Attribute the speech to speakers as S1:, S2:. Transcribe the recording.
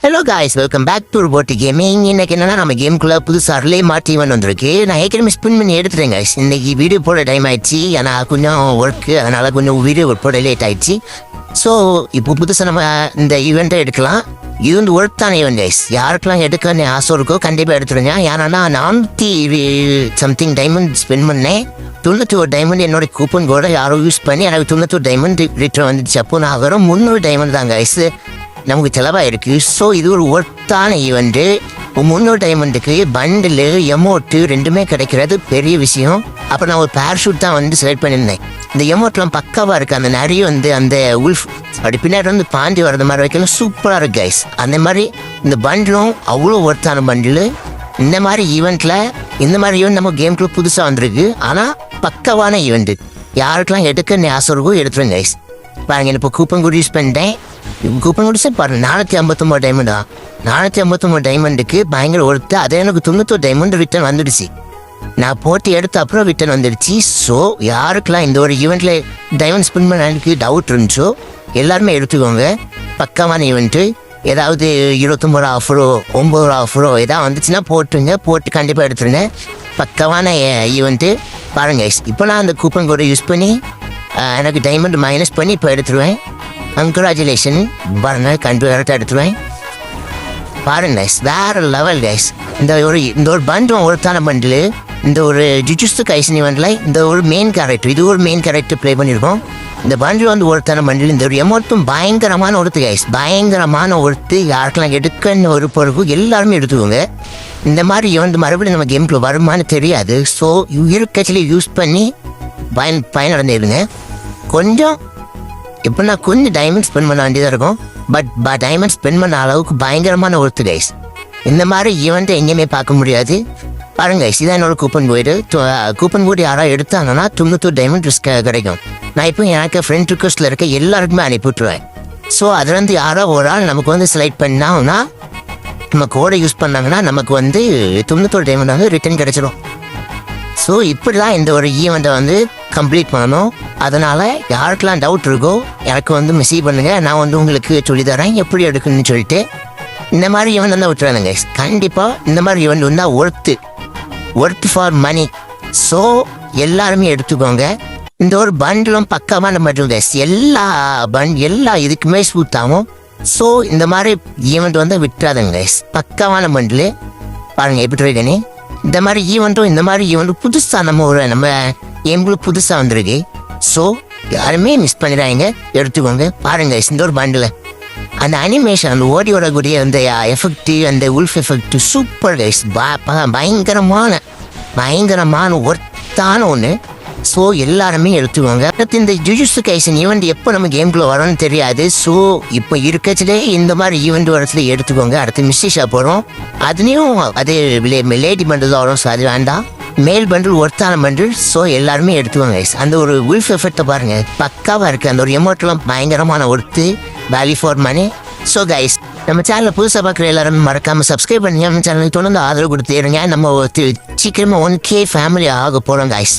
S1: Hello guys, welcome back to robot gaming. இன்னைக்கு என்னன்னா நம்ம கேமுக்குள்ள புதுசாக ரிலே மாற்றி வந்திருக்கு. நான் ஏற்கனவே ஸ்பின் பண்ணி எடுத்துட்டேன் காய்ஸ். இன்னைக்கு வீடியோ போட டைம் ஆயிடுச்சு. ஆனால் கொஞ்சம் ஒர்க்கு, அதனால கொஞ்சம் வீடியோ போட லேட் ஆயிடுச்சு. ஸோ இப்போ புதுசாக நம்ம இந்த ஈவெண்ட்டை எடுக்கலாம். இது வந்து ஒர்க் தானே ஈவெண்ட் கைஸ். யாருக்கெல்லாம் எடுக்கன்னு ஆசை இருக்கோ கண்டிப்பாக எடுத்துருங்க. ஏன்னா 400 சம்திங் டைமண்ட் ஸ்பெண்ட் பண்ணேன். 91 டைமண்ட் என்னோட கூப்பன் கூட யாரும் யூஸ் பண்ணி எனக்கு 91 டைமண்ட் ரிட்டர்ன் வந்துடுச்சு. அப்போ நான் வெறும் 300 டைமண்ட் தான் கைஸ் நமக்கு செலவாக இருக்குது. ஸோ இது ஒரு ஒர்த்தான ஈவெண்ட்டு. 300 டைமண்டுக்கு பண்டில் எமௌண்ட்டு ரெண்டுமே கிடைக்கிறது பெரிய விஷயம். அப்போ நான் ஒரு பேராஷூட் தான் வந்து செலக்ட் பண்ணியிருந்தேன். இந்த எமௌண்ட்லாம் பக்காவாக இருக்குது. அந்த நிறைய வந்து அந்த உல்ஃப் அப்படி பின்னாடி வந்து பாண்டி வர்றது மாதிரி வைக்கணும், சூப்பராக இருக்குது கைஸ். அந்த மாதிரி இந்த பண்டிலும் அவ்வளோ ஒர்த்தான பண்டில். இந்த மாதிரி ஈவெண்ட்டில் இந்த மாதிரி ஈவெண்ட் நம்ம கேமுக்குள்ள புதுசாக வந்திருக்கு. ஆனால் பக்கவான ஈவெண்ட்டு. யாருக்கெல்லாம் எடுக்கன்னு ஆசை இருக்கோ எடுத்துருங்க கைஸ். பாருங்க, இப்போ கூப்பன் கூட யூஸ் பண்ணிட்டேன். கூப்பன் குடிச்சு பாருங்க, 459 டைமண்டா. 459 டைமண்டுக்கு பயங்கர ஒருத்து. அதே எனக்கு 91 டைமண்ட் ரிட்டர்ன் வந்துடுச்சு. நான் போட்டு எடுத்த அப்புறம் ரிட்டர்ன் வந்துடுச்சு. ஸோ யாருக்கெல்லாம் இந்த ஒரு ஈவெண்ட்டில் டைமண்ட் ஸ்பெண்ட் பண்ண எனக்கு டவுட் இருந்துச்சோ எல்லாருமே எடுத்துக்கோங்க. பக்கமான ஈவெண்ட்டு. ஏதாவது 29 ஆஃபரோ 9 ஆஃபரோ ஏதாவது வந்துச்சுன்னா போட்டுருங்க. போட்டு கண்டிப்பாக எடுத்துருங்க. பக்கமான ஈவெண்ட்டு பாருங்க. இப்போ நான் அந்த கூப்பன் கோடை யூஸ் பண்ணி எனக்கு டைமண்ட் மைனஸ் பண்ணி இப்போ எடுத்துருவேன். கங்க்ராச்சுலேஷன் பாருங்க, கரெக்டாக எடுத்துருவேன். பாருங்க கைஸ், வேற லெவல் கைஸ். இந்த ஒரு பண்டில் ஒருத்தான பண்டில். இந்த ஒரு ஜுஜுஸ்து கைசனி பண்டில் இந்த ஒரு மெயின் கேரக்டர், இது ஒரு மெயின் கேரக்டர் ப்ளே பண்ணியிருக்கோம். இந்த பண்டில் வந்து ஒருத்தான பண்டில். இந்த ஒரு எமௌண்ட்டும் பயங்கரமான ஒருத்து கைஸ், பயங்கரமான ஒருத்து. யாருக்கெல்லாம் எடுக்கன்னு ஒரு பொருள் எல்லாருமே எடுத்துக்கோங்க. இந்த மாதிரி வந்து மறுபடியும் நம்ம கேமுக்குள்ள வருமானு தெரியாது. ஸோ இருக்கச்சிலே யூஸ் பண்ணி பயனடைஞ்சிருங்க. கொஞ்சம் எப்படின்னா கொஞ்சம் டைமண்ட் ஸ்பெண்ட் பண்ண வேண்டியதாக இருக்கும். பட் டைமண்ட் ஸ்பெண்ட் பண்ண அளவுக்கு பயங்கரமான ஒருத்து கைஸ். இந்த மாதிரி ஈவெண்ட்டை எங்கேயுமே பார்க்க முடியாது. பாருங்க கைஸ், இதான் என்னோட கூப்பன் கோடு. கூப்பன் கோடு யாராவது எடுத்தாங்கன்னா 91 டைமண்ட் கிடைக்கும். நான் இப்போ எனக்கு ஃப்ரெண்ட் ரிக்வஸ்ட்டில் இருக்க எல்லாருக்குமே அனுப்பிவிட்டுருவேன். ஸோ அதுலேருந்து யாரோ ஒரு ஆள் நமக்கு வந்து செலக்ட் பண்ணாங்கன்னா நம்ம கோடை யூஸ் பண்ணாங்கன்னா நமக்கு வந்து 91 டைமண்ட் வந்து ரிட்டர்ன் கிடைச்சிடும். ஸோ இப்படி தான் இந்த ஒரு ஈவெண்ட்டை வந்து கம்ப்ளீட் பண்ணணும். அதனால் யாருக்கெல்லாம் டவுட் இருக்கோ எனக்கு வந்து மெசேஜ் பண்ணுங்கள். நான் வந்து உங்களுக்கு சொல்லித்தரேன் எப்படி எடுக்கணும்னு சொல்லிட்டு. இந்த மாதிரி ஈவெண்ட் வந்து விட்டுறானுங்க. கண்டிப்பாக இந்த மாதிரி ஈவெண்ட் வந்தால் ஒர்த் ஃபார் மணி. ஸோ எல்லாருமே எடுத்துக்கோங்க. இந்த ஒரு பண்டிலும் பக்கமான பண்டில் கைஸ். எல்லா இதுக்குமே சூட் ஆகும். ஸோ இந்த மாதிரி ஈவெண்ட் வந்து விட்டுறாதுங்க கைஸ். பக்கமான பண்டில் பாருங்கள் எப்படி இருக்கேன்னு. இந்த மாதிரி ஈவெண்ட்டும் புதுசாக நம்ம கேமுக்குள்ள புதுசாக வந்திருக்கு. ஸோ யாருமே மிஸ் பண்ணிடுறாங்க, எடுத்துக்கோங்க. பாருங்க இந்த ஒரு பண்டில் அந்த அனிமேஷன், அந்த ஓடி வரக்கூடிய அந்த எஃபெக்ட், அந்த உல்ஃப் எஃபெக்ட் சூப்பர் கைஸ். பயங்கரமான ஒர்த்தான ஒன்று. ஸோ எல்லாருமே எடுத்துக்கோங்க. அடுத்து இந்த ஜுஜுட்சு கைசன் ஈவெண்ட் எப்போ நம்ம கேமுக்குள்ள வரணும்னு தெரியாது. ஸோ இப்போ இருக்கச்சிலே இந்த மாதிரி ஈவெண்ட் வரத்துல எடுத்துக்கோங்க. அடுத்து மிஸ்டேஷா போகிறோம். அதுலேயும் அதே லேடி பண்டில் தான் வரும். ஸோ அது வேண்டாம். மேல் பண்டில் ஒர்த்தான பண்டில். ஸோ எல்லாருமே எடுத்துக்கோங்க கைஸ். அந்த ஒரு உல்ஃப் எஃபெக்டை பாருங்கள், பக்காவாக இருக்குது. அந்த ஒரு எமௌண்ட்லாம் பயங்கரமான worth, value for money. So guys, நம்ம சேனலில் புதுசாக பார்க்குற எல்லாரும் மறக்காமல் சப்ஸ்கிரைப் பண்ணி நம்ம சேனலுக்கு தொடர்ந்து ஆதரவு கொடுத்துருங்க. நம்ம சீக்கிரமாக 1K ஃபேமிலி ஆக போகிறோம் கைஸ்.